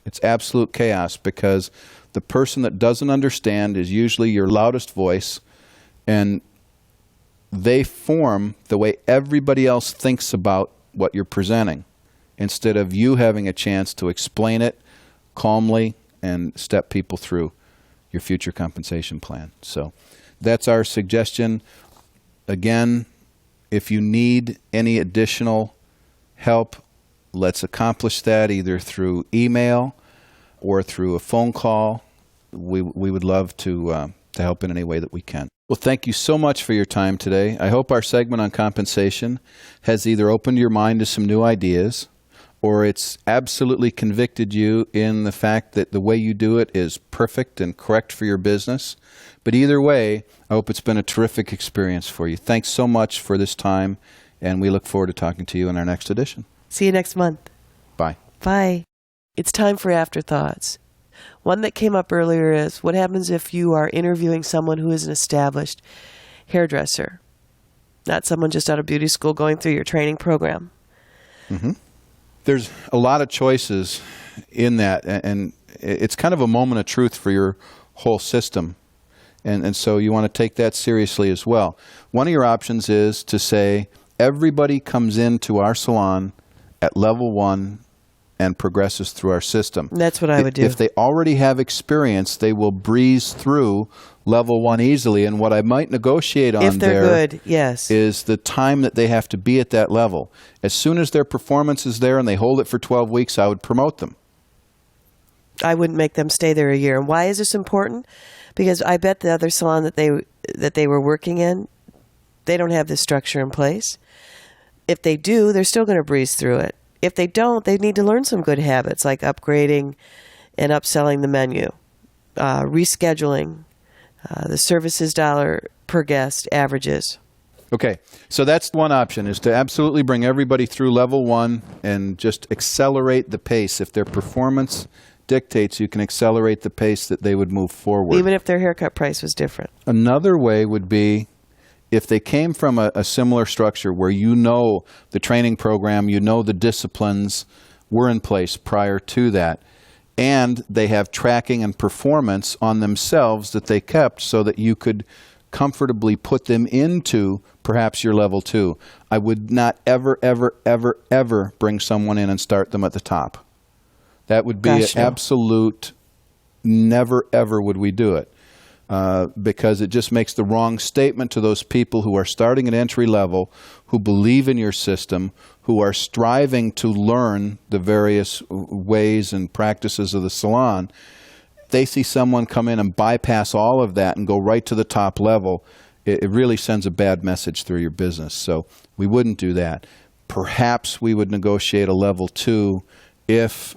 It's absolute chaos, because the person that doesn't understand is usually your loudest voice, and they form the way everybody else thinks about what you're presenting, instead of you having a chance to explain it calmly and step people through your future compensation plan. So that's our suggestion. Again, if you need any additional help, let's accomplish that either through email or through a phone call. We would love to help in any way that we can. Well, thank you so much for your time today. I hope our segment on compensation has either opened your mind to some new ideas, or it's absolutely convicted you in the fact that the way you do it is perfect and correct for your business. But either way, I hope it's been a terrific experience for you. Thanks so much for this time, and we look forward to talking to you in our next edition. See you next month. Bye. Bye. It's time for afterthoughts. One that came up earlier is, what happens if you are interviewing someone who is an established hairdresser, not someone just out of beauty school going through your training program? Mm-hmm. There's a lot of choices in that, and it's kind of a moment of truth for your whole system. And so you want to take that seriously as well. One of your options is to say, everybody comes into our salon at level 1 and progresses through our system. That's what I would do. If they already have experience, they will breeze through level 1 easily. And what I might negotiate on if they're there good, yes, is the time that they have to be at that level. As soon as their performance is there and they hold it for 12 weeks, I would promote them. I wouldn't make them stay there a year. And why is this important? Because I bet the other salon that they were working in, they don't have this structure in place. If they do, they're still going to breeze through it. If they don't, they need to learn some good habits like upgrading and upselling the menu, rescheduling, the services dollar per guest averages. Okay, so that's one option, is to absolutely bring everybody through level 1 and just accelerate the pace. If their performance dictates, you can accelerate the pace that they would move forward. Even if their haircut price was different. Another way would be if they came from a similar structure where you know the training program, you know the disciplines were in place prior to that, and they have tracking and performance on themselves that they kept so that you could comfortably put them into perhaps your level 2. I would not ever, ever, ever, ever bring someone in and start them at the top. That would be an absolute never, ever would we do it. Because it just makes the wrong statement to those people who are starting at entry level, who believe in your system, who are striving to learn the various ways and practices of the salon. They see someone come in and bypass all of that and go right to the top level. It really sends a bad message through your business. So we wouldn't do that. Perhaps we would negotiate a level 2 if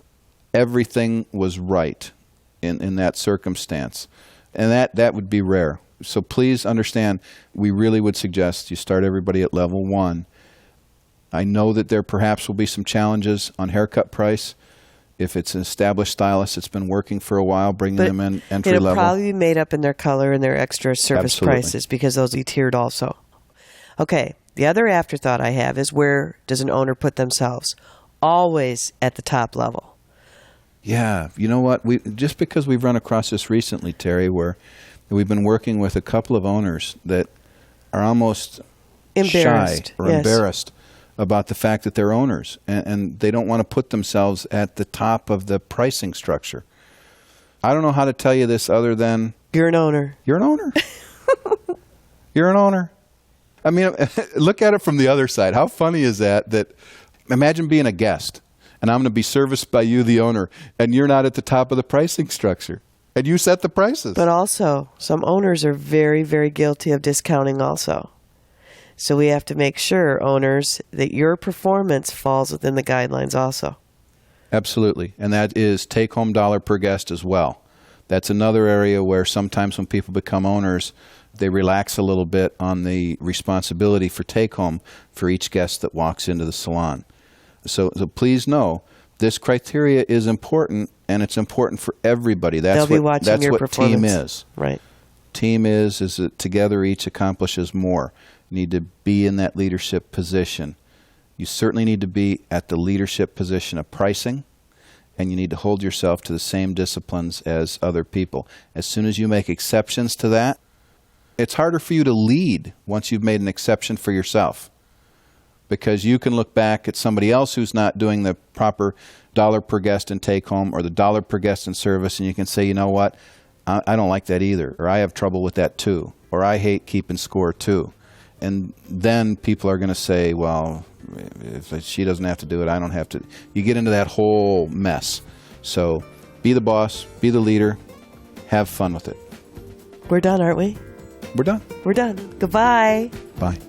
everything was right in that circumstance. And that would be rare. So please understand, we really would suggest you start everybody at level 1. I know that there perhaps will be some challenges on haircut price. If it's an established stylist that's been working for a while, bringing them in entry level. It'll probably be made up in their color and their extra service prices because those are tiered also. Okay, the other afterthought I have is, where does an owner put themselves? Always at the top level. Yeah, you know what? Just because we've run across this recently, Terry, where we've been working with a couple of owners that are almost shy or embarrassed about the fact that they're owners, and they don't want to put themselves at the top of the pricing structure. I don't know how to tell you this other than... You're an owner. You're an owner. You're an owner. I mean, look at it from the other side. How funny is that? That imagine being a guest, and I'm going to be serviced by you, the owner, and you're not at the top of the pricing structure, and you set the prices. But also, some owners are very, very guilty of discounting also. So we have to make sure, owners, that your performance falls within the guidelines also. Absolutely, and that is take-home dollar per guest as well. That's another area where sometimes when people become owners, they relax a little bit on the responsibility for take-home for each guest that walks into the salon. So please know, this criteria is important, and it's important for everybody. That's what team is. Right. Team is that together each accomplishes more. You need to be in that leadership position. You certainly need to be at the leadership position of pricing, and you need to hold yourself to the same disciplines as other people. As soon as you make exceptions to that, it's harder for you to lead once you've made an exception for yourself. Because you can look back at somebody else who's not doing the proper dollar per guest and take home, or the dollar per guest and service, and you can say, you know what, I don't like that either, or I have trouble with that too, or I hate keeping score too. And then people are going to say, well, if she doesn't have to do it, I don't have to. You get into that whole mess. So be the boss, be the leader, have fun with it. We're done, aren't we? We're done. We're done. Goodbye. Bye.